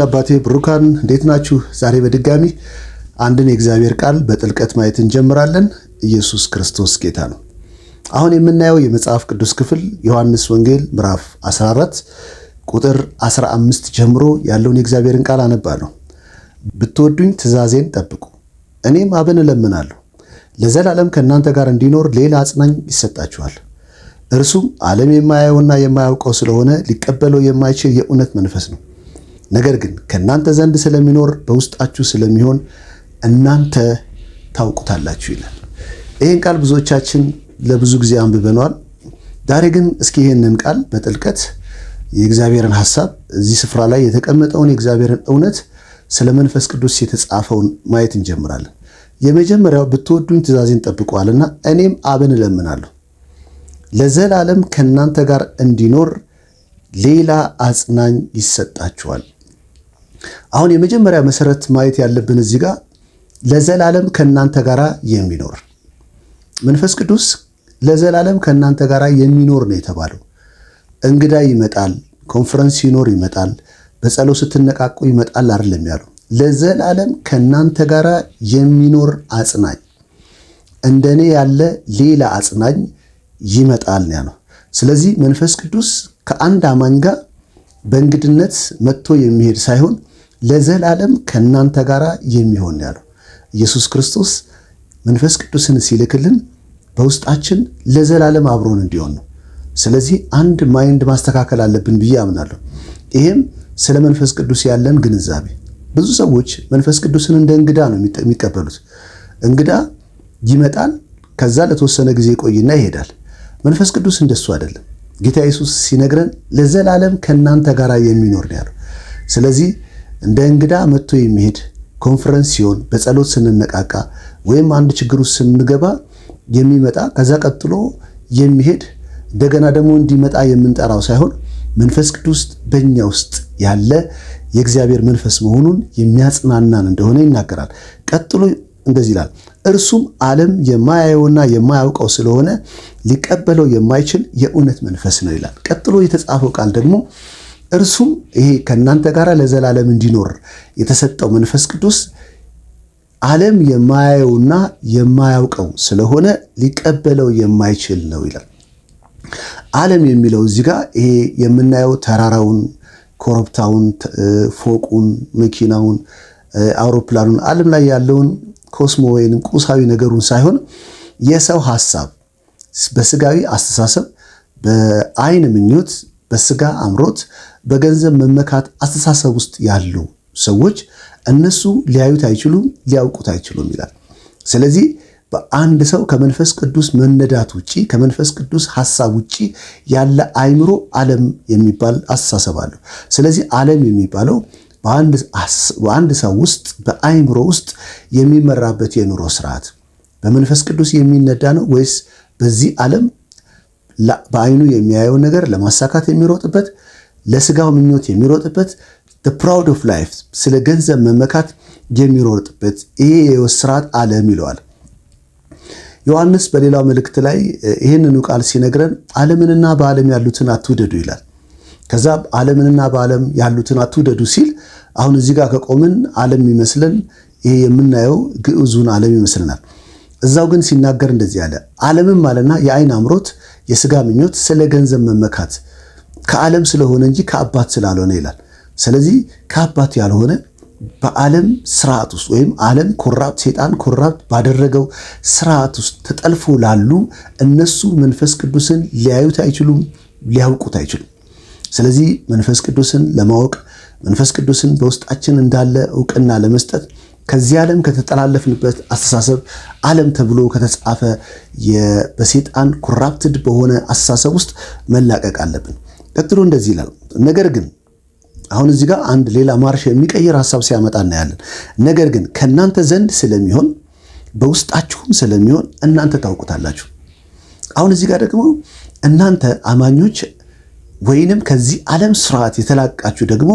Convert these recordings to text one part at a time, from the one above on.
አባቴ ብሩካን እንዴት ናችሁ? ዛሬ በድጋሚ አንድን የእግዚአብሔር ቃል በጥልቀት ማየት እንጀምራለን። ኢየሱስ ክርስቶስ ጌታ ነው። አሁን የምናየው የመጽሐፍ ቅዱስ ክፍል ዮሐንስ ወንጌል ምዕራፍ 14 ቁጥር 15 ጀምሮ ያለውን የእግዚአብሔርን ቃል አነባለሁ። ብትወዱኝ ትእዛዜን ጠብቁ፣ እኔም አብን እለምናለሁ ለዘላለም ከእናንተ ጋር እንዲኖር ሌላ አጽናኝ ይሰጣችኋል። እርሱም ዓለም የማያየውና የማያውቀው ስለሆነ ሊቀበለው የማይችል የእውነት መንፈስ ነው። ነገር ግን ከእናንተ ዘንድ ስለሚኖር በውስጣችሁ ስለሚሆን እናንተ ታውቁታላችሁ ይላል። ይህን ቃል ብዙዎቻችን ለብዙ ጊዜ አንብበነዋል። ዛሬ ግን እስኪ ይህንን ቃል በጥልቀት የእግዚአብሔርን ሐሳብ እዚህ ስፍራ ላይ የተቀመጠውን የእግዚአብሔርን እውነት ስለ መንፈስ ቅዱስ የተጻፈውን ማየት እንጀምራለን። የመጀመሪያው ብትወዱኝ ትእዛዜን ጠብቁአልና እኔም አብን እለምናለሁ ለዘላለም ከእናንተ ጋር እንዲኖር ሌላ አጽናኝ ይሰጣችኋል። አሁን የመጀመሪያ መሰረት ማየት ያለብን እዚህ ጋር ለዘላለም ከእናንተ ጋር የሚኖር መንፈስ ቅዱስ ለዘላለም ከእናንተ ጋር የሚኖር ነው የተባለው። እንግዳ ይመጣል፣ ኮንፈረንስ ሲኖር ይመጣል፣ በጸሎት ስትነቃቁ ይመጣል አይደለም ያለው። ለዘላለም ከእናንተ ጋር የሚኖር አጽናኝ፣ እንደኔ ያለ ሌላ አጽናኝ ይመጣል ነው ያለው። ስለዚህ መንፈስ ቅዱስ ከአንድ አማኝ ጋር በእንግድነት መጥቶ የሚሄድ ሳይሆን ለዘላለም ከእናንተ ጋር የሚሆን ያለው። ኢየሱስ ክርስቶስ መንፈስ ቅዱስን ሲልክልን በውስጣችን ለዘላለም አብሮን እንዲሆን ነው። ስለዚህ አንድ ማይንድ ማስተካከል አለብን ብዬ አምናለሁ። ይሄም ስለ መንፈስ ቅዱስ ያለን ግንዛቤ። ብዙ ሰዎች መንፈስ ቅዱስን እንደ እንግዳ ነው የሚቀበሉት። እንግዳ ይመጣል፣ ከዛ ለተወሰነ ጊዜ ቆይና ይሄዳል። መንፈስ ቅዱስ እንደሱ አይደለም። ጌታ ኢየሱስ ሲነግረን ለዘላለም ከእናንተ ጋር የሚኖር ነው ያለው። ስለዚህ እንደ እንግዳ መጥቶ የሚሄድ ኮንፈረንስ ሲሆን፣ በጸሎት ስንነቃቃ ወይም አንድ ችግር ውስጥ ስንገባ የሚመጣ ከዛ ቀጥሎ የሚሄድ እንደገና ደግሞ እንዲመጣ የምንጠራው ሳይሆን መንፈስ ቅዱስ በእኛ ውስጥ ያለ የእግዚአብሔር መንፈስ መሆኑን የሚያጽናናን እንደሆነ ይናገራል። ቀጥሎ እንደዚህ ይላል፣ እርሱም ዓለም የማያየውና የማያውቀው ስለሆነ ሊቀበለው የማይችል የእውነት መንፈስ ነው ይላል። ቀጥሎ የተጻፈው ቃል ደግሞ እርሱም ይሄ ከእናንተ ጋር ለዘላለም እንዲኖር የተሰጠው መንፈስ ቅዱስ ዓለም የማያየውና የማያውቀው ስለሆነ ሊቀበለው የማይችል ነው ይላል። ዓለም የሚለው እዚህ ጋር ይሄ የምናየው ተራራውን፣ ኮረብታውን፣ ፎቁን፣ መኪናውን፣ አውሮፕላኑን፣ ዓለም ላይ ያለውን ኮስሞ ወይንም ቁሳዊ ነገሩን ሳይሆን የሰው ሐሳብ፣ በስጋዊ አስተሳሰብ፣ በአይን ምኞት፣ በስጋ አምሮት፣ በገንዘብ መመካት አስተሳሰብ ውስጥ ያሉ ሰዎች እነሱ ሊያዩት አይችሉም፣ ሊያውቁት አይችሉም ይላል። ስለዚህ በአንድ ሰው ከመንፈስ ቅዱስ መነዳት ውጪ፣ ከመንፈስ ቅዱስ ሐሳብ ውጪ ያለ አይምሮ ዓለም የሚባል አስተሳሰብ አለው። ስለዚህ ዓለም የሚባለው በአንድ ሰው ውስጥ በአይምሮ ውስጥ የሚመራበት የኑሮ ስርዓት በመንፈስ ቅዱስ የሚነዳ ነው ወይስ በዚህ ዓለም በአይኑ የሚያየው ነገር ለማሳካት የሚሮጥበት፣ ለስጋው ምኞት የሚሮጥበት፣ the proud of life ስለ ገንዘብ መመካት የሚሮጥበት ይሄ የሕይወት ስርዓት ዓለም ይለዋል። ዮሐንስ በሌላው መልእክት ላይ ይህንኑ ቃል ሲነግረን ዓለምንና በዓለም ያሉትን አትውደዱ ይላል። ከዛ ዓለምንና በዓለም ያሉትን አትውደዱ ሲል አሁን እዚህ ጋር ከቆምን ዓለም ይመስለን ይሄ የምናየው ግዑዙን ዓለም ይመስልናል። እዛው ግን ሲናገር እንደዚህ ያለ ዓለምም አለና የአይን አምሮት፣ የስጋ ምኞት፣ ስለ ገንዘብ መመካት ከዓለም ስለሆነ እንጂ ከአባት ስላልሆነ ይላል። ስለዚህ ከአባት ያልሆነ በዓለም ስርዓት ውስጥ ወይም ዓለም ኮራፕት፣ ሴጣን ኮራፕት ባደረገው ስርዓት ውስጥ ተጠልፎ ላሉ እነሱ መንፈስ ቅዱስን ሊያዩት አይችሉም፣ ሊያውቁት አይችሉም። ስለዚህ መንፈስ ቅዱስን ለማወቅ መንፈስ ቅዱስን በውስጣችን እንዳለ እውቅና ለመስጠት ከዚህ ዓለም ከተጠላለፍንበት አስተሳሰብ ዓለም ተብሎ ከተጻፈ በሴጣን ኮራፕትድ በሆነ አስተሳሰብ ውስጥ መላቀቅ አለብን። ቀጥሎ እንደዚህ ይላል፣ ነገር ግን አሁን እዚህ ጋር አንድ ሌላ ማርሽ የሚቀይር ሐሳብ ሲያመጣ እናያለን። ነገር ግን ከእናንተ ዘንድ ስለሚሆን በውስጣችሁም ስለሚሆን እናንተ ታውቁታላችሁ። አሁን እዚህ ጋር ደግሞ እናንተ አማኞች ወይንም ከዚህ ዓለም ስርዓት የተላቃችሁ ደግሞ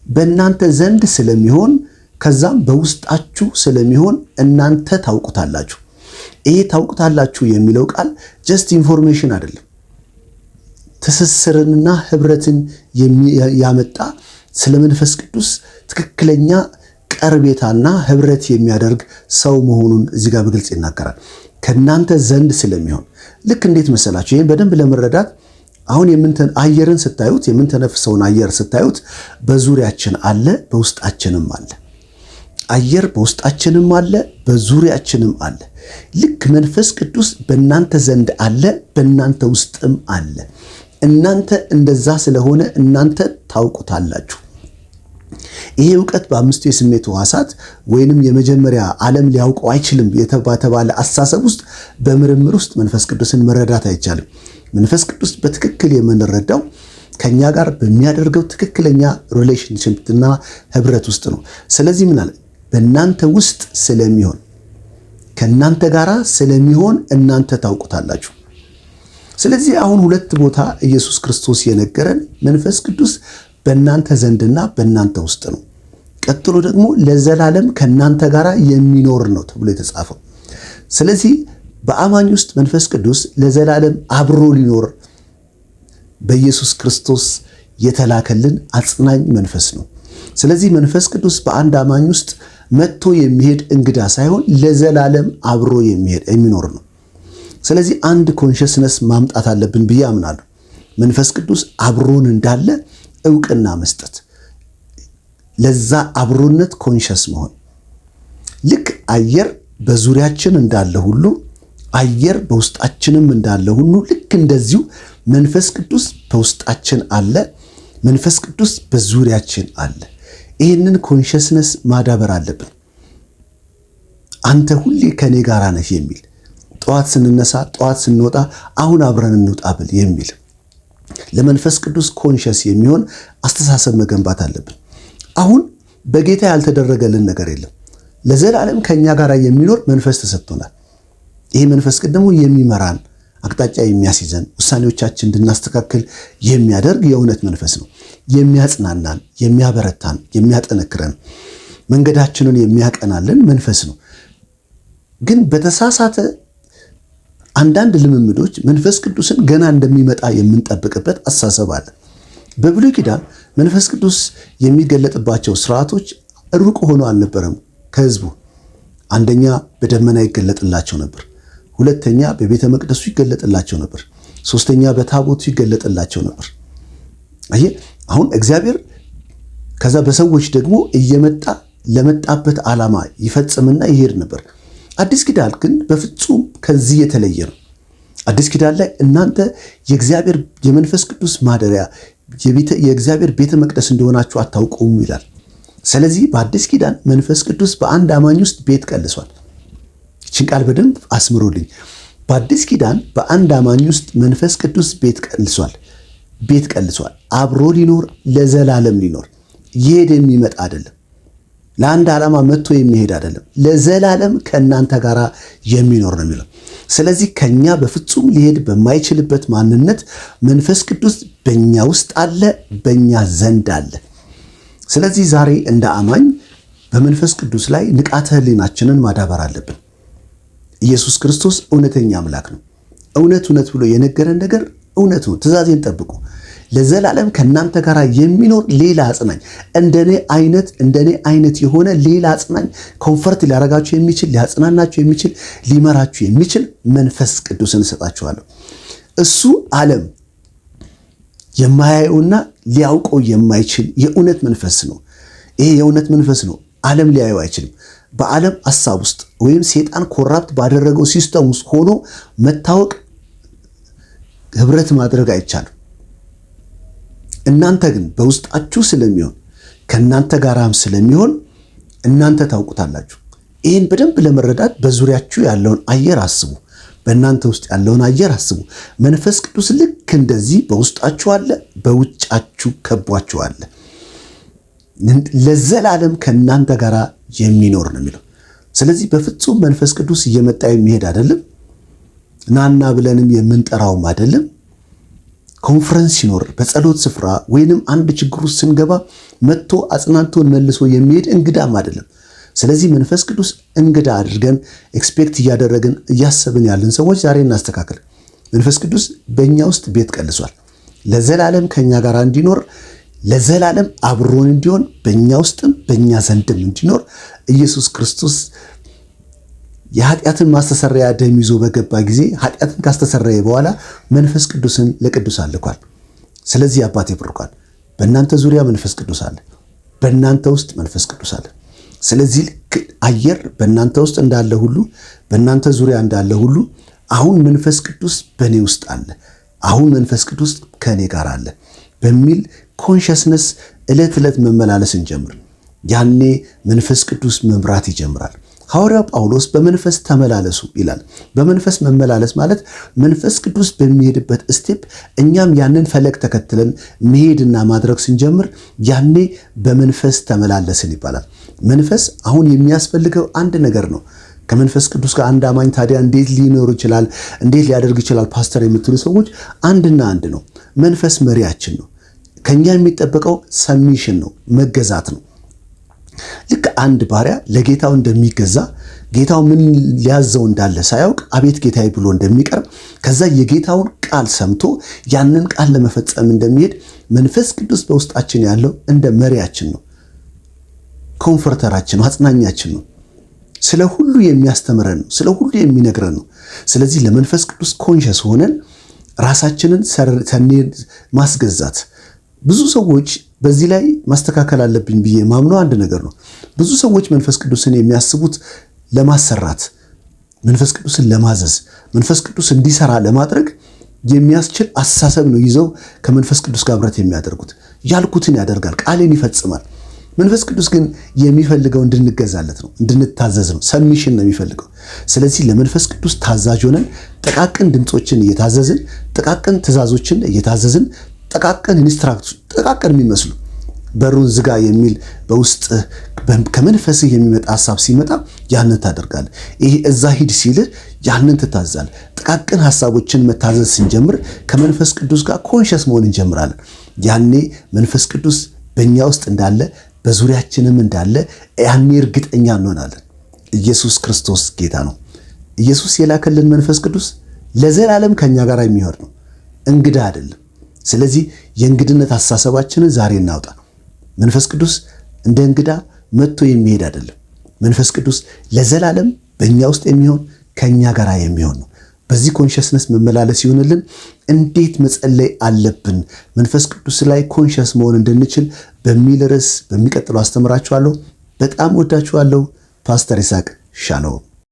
በእናንተ ዘንድ ስለሚሆን ከዛም በውስጣችሁ ስለሚሆን እናንተ ታውቁታላችሁ። ይሄ ታውቁታላችሁ የሚለው ቃል ጀስት ኢንፎርሜሽን አይደለም፣ ትስስርንና ህብረትን ያመጣ ስለ መንፈስ ቅዱስ ትክክለኛ ቀርቤታና ህብረት የሚያደርግ ሰው መሆኑን እዚህ ጋር በግልጽ ይናገራል። ከናንተ ዘንድ ስለሚሆን ልክ እንዴት መሰላችሁ? ይሄን በደንብ ለመረዳት አሁን አየርን ስታዩት የምንተነፍሰውን አየር ስታዩት በዙሪያችን አለ፣ በውስጣችንም አለ። አየር በውስጣችንም አለ፣ በዙሪያችንም አለ። ልክ መንፈስ ቅዱስ በእናንተ ዘንድ አለ፣ በእናንተ ውስጥም አለ። እናንተ እንደዛ ስለሆነ እናንተ ታውቁታላችሁ። ይሄ ዕውቀት በአምስቱ የስሜት ሕዋሳት ወይንም የመጀመሪያ ዓለም ሊያውቀው አይችልም የተባለ አስተሳሰብ ውስጥ በምርምር ውስጥ መንፈስ ቅዱስን መረዳት አይቻልም። መንፈስ ቅዱስ በትክክል የምንረዳው ከኛ ጋር በሚያደርገው ትክክለኛ ሪሌሽንሺፕና ህብረት ውስጥ ነው። ስለዚህ ምን አለ? በእናንተ ውስጥ ስለሚሆን ከእናንተ ጋር ስለሚሆን እናንተ ታውቁታላችሁ። ስለዚህ አሁን ሁለት ቦታ ኢየሱስ ክርስቶስ የነገረን መንፈስ ቅዱስ በእናንተ ዘንድና በእናንተ ውስጥ ነው። ቀጥሎ ደግሞ ለዘላለም ከእናንተ ጋር የሚኖር ነው ተብሎ የተጻፈው። ስለዚህ በአማኝ ውስጥ መንፈስ ቅዱስ ለዘላለም አብሮ ሊኖር በኢየሱስ ክርስቶስ የተላከልን አጽናኝ መንፈስ ነው። ስለዚህ መንፈስ ቅዱስ በአንድ አማኝ ውስጥ መጥቶ የሚሄድ እንግዳ ሳይሆን ለዘላለም አብሮ የሚኖር ነው። ስለዚህ አንድ ኮንሽስነስ ማምጣት አለብን ብዬ አምናለሁ። መንፈስ ቅዱስ አብሮን እንዳለ እውቅና መስጠት፣ ለዛ አብሮነት ኮንሽስ መሆን። ልክ አየር በዙሪያችን እንዳለ ሁሉ አየር በውስጣችንም እንዳለ ሁሉ ልክ እንደዚሁ መንፈስ ቅዱስ በውስጣችን አለ፣ መንፈስ ቅዱስ በዙሪያችን አለ። ይህንን ኮንሽስነስ ማዳበር አለብን። አንተ ሁሌ ከኔ ጋር ነህ የሚል ጠዋት ስንነሳ፣ ጠዋት ስንወጣ አሁን አብረን እንውጣ ብል የሚል ለመንፈስ ቅዱስ ኮንሽስ የሚሆን አስተሳሰብ መገንባት አለብን። አሁን በጌታ ያልተደረገልን ነገር የለም። ለዘላለም ከኛ ጋር የሚኖር መንፈስ ተሰጥቶናል። ይሄ መንፈስ ቅዱስ ደግሞ የሚመራን አቅጣጫ የሚያስይዘን ውሳኔዎቻችን እንድናስተካክል የሚያደርግ የእውነት መንፈስ ነው። የሚያጽናናን፣ የሚያበረታን፣ የሚያጠነክረን መንገዳችንን የሚያቀናልን መንፈስ ነው። ግን በተሳሳተ አንዳንድ ልምምዶች መንፈስ ቅዱስን ገና እንደሚመጣ የምንጠብቅበት አስተሳሰብ አለ። በብሉይ ኪዳን መንፈስ ቅዱስ የሚገለጥባቸው ስርዓቶች ሩቅ ሆኖ አልነበረም ከህዝቡ። አንደኛ በደመና ይገለጥላቸው ነበር። ሁለተኛ በቤተ መቅደሱ ይገለጥላቸው ነበር። ሶስተኛ በታቦቱ ይገለጥላቸው ነበር። አሁን እግዚአብሔር ከዛ በሰዎች ደግሞ እየመጣ ለመጣበት ዓላማ ይፈጽምና ይሄድ ነበር። አዲስ ኪዳን ግን በፍጹም ከዚህ የተለየ ነው። አዲስ ኪዳን ላይ እናንተ የእግዚአብሔር የመንፈስ ቅዱስ ማደሪያ የእግዚአብሔር ቤተ መቅደስ እንደሆናችሁ አታውቁም ይላል። ስለዚህ በአዲስ ኪዳን መንፈስ ቅዱስ በአንድ አማኝ ውስጥ ቤት ቀልሷል። ይህችን ቃል በደንብ አስምሮልኝ። በአዲስ ኪዳን በአንድ አማኝ ውስጥ መንፈስ ቅዱስ ቤት ቀልሷል። አብሮ ሊኖር ለዘላለም ሊኖር ይሄድ የሚመጣ አይደለም። ለአንድ ዓላማ መጥቶ የሚሄድ አይደለም። ለዘላለም ከእናንተ ጋር የሚኖር ነው የሚለው። ስለዚህ ከኛ በፍጹም ሊሄድ በማይችልበት ማንነት መንፈስ ቅዱስ በእኛ ውስጥ አለ፣ በእኛ ዘንድ አለ። ስለዚህ ዛሬ እንደ አማኝ በመንፈስ ቅዱስ ላይ ንቃተ ህሊናችንን ማዳበር አለብን። ኢየሱስ ክርስቶስ እውነተኛ አምላክ ነው። እውነት ብሎ የነገረን ነገር እውነት ነው። ትእዛዜን ጠብቁ፣ ለዘላለም ከእናንተ ጋር የሚኖር ሌላ አጽናኝ፣ እንደኔ አይነት የሆነ ሌላ አጽናኝ፣ ኮንፈርት ሊያረጋችሁ የሚችል፣ ሊያጽናናችሁ የሚችል፣ ሊመራችሁ የሚችል መንፈስ ቅዱስን እሰጣችኋለሁ። እሱ ዓለም የማያየውና ሊያውቀው የማይችል የእውነት መንፈስ ነው። ይሄ የእውነት መንፈስ ነው። ዓለም ሊያየው አይችልም። በዓለም ሐሳብ ውስጥ ወይም ሰይጣን ኮራፕት ባደረገው ሲስተም ውስጥ ሆኖ መታወቅ፣ ህብረት ማድረግ አይቻልም። እናንተ ግን በውስጣችሁ ስለሚሆን ከእናንተ ጋራም ስለሚሆን እናንተ ታውቁታላችሁ። ይህን በደንብ ለመረዳት በዙሪያችሁ ያለውን አየር አስቡ። በእናንተ ውስጥ ያለውን አየር አስቡ። መንፈስ ቅዱስ ልክ እንደዚህ በውስጣችሁ አለ፣ በውጫችሁ ከቧችሁ አለ። ለዘላለም ከእናንተ ጋር የሚኖር ነው የሚለው። ስለዚህ በፍጹም መንፈስ ቅዱስ እየመጣ የሚሄድ አይደለም። ናና ብለንም የምንጠራውም አይደለም። ኮንፈረንስ ሲኖር በጸሎት ስፍራ ወይንም አንድ ችግር ውስጥ ስንገባ መጥቶ አጽናንቶን መልሶ የሚሄድ እንግዳም አይደለም። ስለዚህ መንፈስ ቅዱስ እንግዳ አድርገን ኤክስፔክት እያደረግን እያሰብን ያለን ሰዎች ዛሬ እናስተካክል። መንፈስ ቅዱስ በእኛ ውስጥ ቤት ቀልሷል። ለዘላለም ከኛ ጋር እንዲኖር ለዘላለም አብሮን እንዲሆን በእኛ ውስጥም በእኛ ዘንድም እንዲኖር ኢየሱስ ክርስቶስ የኃጢአትን ማስተሰረያ ደም ይዞ በገባ ጊዜ ኃጢአትን ካስተሰረየ በኋላ መንፈስ ቅዱስን ለቅዱሳን ልኳል። ስለዚህ አባቴ ብሩካን በእናንተ ዙሪያ መንፈስ ቅዱስ አለ፣ በእናንተ ውስጥ መንፈስ ቅዱስ አለ። ስለዚህ አየር በእናንተ ውስጥ እንዳለ ሁሉ በእናንተ ዙሪያ እንዳለ ሁሉ አሁን መንፈስ ቅዱስ በእኔ ውስጥ አለ፣ አሁን መንፈስ ቅዱስ ከእኔ ጋር አለ በሚል ኮንሽስነስ ዕለት ዕለት መመላለስ እንጀምር። ያኔ መንፈስ ቅዱስ መምራት ይጀምራል። ሐዋርያው ጳውሎስ በመንፈስ ተመላለሱ ይላል። በመንፈስ መመላለስ ማለት መንፈስ ቅዱስ በሚሄድበት ስቴፕ እኛም ያንን ፈለግ ተከትለን መሄድና ማድረግ ስንጀምር ያኔ በመንፈስ ተመላለስን ይባላል። መንፈስ አሁን የሚያስፈልገው አንድ ነገር ነው። ከመንፈስ ቅዱስ ጋር አንድ አማኝ ታዲያ እንዴት ሊኖር ይችላል? እንዴት ሊያደርግ ይችላል? ፓስተር የምትሉ ሰዎች አንድና አንድ ነው። መንፈስ መሪያችን ነው። ከኛ የሚጠበቀው ሰሚሽን ነው፣ መገዛት ነው። ልክ አንድ ባሪያ ለጌታው እንደሚገዛ ጌታው ምን ሊያዘው እንዳለ ሳያውቅ አቤት ጌታዬ ብሎ እንደሚቀርብ ከዛ የጌታውን ቃል ሰምቶ ያንን ቃል ለመፈጸም እንደሚሄድ መንፈስ ቅዱስ በውስጣችን ያለው እንደ መሪያችን ነው፣ ኮምፎርተራችን ነው፣ አጽናኛችን ነው። ስለ ሁሉ የሚያስተምረን ነው፣ ስለ ሁሉ የሚነግረን ነው። ስለዚህ ለመንፈስ ቅዱስ ኮንሸስ ሆነን ራሳችንን ማስገዛት። ብዙ ሰዎች በዚህ ላይ ማስተካከል አለብኝ ብዬ ማምነው አንድ ነገር ነው። ብዙ ሰዎች መንፈስ ቅዱስን የሚያስቡት ለማሰራት፣ መንፈስ ቅዱስን ለማዘዝ፣ መንፈስ ቅዱስ እንዲሰራ ለማድረግ የሚያስችል አስተሳሰብ ነው ይዘው ከመንፈስ ቅዱስ ጋር ህብረት የሚያደርጉት። ያልኩትን ያደርጋል፣ ቃሌን ይፈጽማል። መንፈስ ቅዱስ ግን የሚፈልገው እንድንገዛለት ነው፣ እንድንታዘዝ ነው። ሰሚሽን ነው የሚፈልገው። ስለዚህ ለመንፈስ ቅዱስ ታዛዥ ሆነን ጥቃቅን ድምፆችን እየታዘዝን፣ ጥቃቅን ትእዛዞችን እየታዘዝን፣ ጥቃቅን ኢንስትራክሽን፣ ጥቃቅን የሚመስሉ በሩን ዝጋ የሚል በውስጥ ከመንፈስህ የሚመጣ ሐሳብ ሲመጣ ያንን ታደርጋለህ። ይሄ እዛ ሂድ ሲልህ ያንን ትታዛለህ። ጥቃቅን ሐሳቦችን መታዘዝ ስንጀምር ከመንፈስ ቅዱስ ጋር ኮንሸስ መሆን እንጀምራለን። ያኔ መንፈስ ቅዱስ በእኛ ውስጥ እንዳለ በዙሪያችንም እንዳለ ያኔ እርግጠኛ እንሆናለን። ኢየሱስ ክርስቶስ ጌታ ነው። ኢየሱስ የላከልን መንፈስ ቅዱስ ለዘላለም ከኛ ጋር የሚሆን ነው፣ እንግዳ አይደለም። ስለዚህ የእንግድነት አስተሳሰባችንን ዛሬ እናውጣ። መንፈስ ቅዱስ እንደ እንግዳ መጥቶ የሚሄድ አይደለም። መንፈስ ቅዱስ ለዘላለም በእኛ ውስጥ የሚሆን ከኛ ጋር የሚሆን ነው። በዚህ ኮንሽስነስ መመላለስ ይሆንልን። እንዴት መጸለይ አለብን መንፈስ ቅዱስ ላይ ኮንሽስ መሆን እንድንችል በሚል ርዕስ በሚቀጥለው አስተምራችኋለሁ። በጣም ወዳችኋለሁ። ፓስተር ይስሐቅ ሻሎም።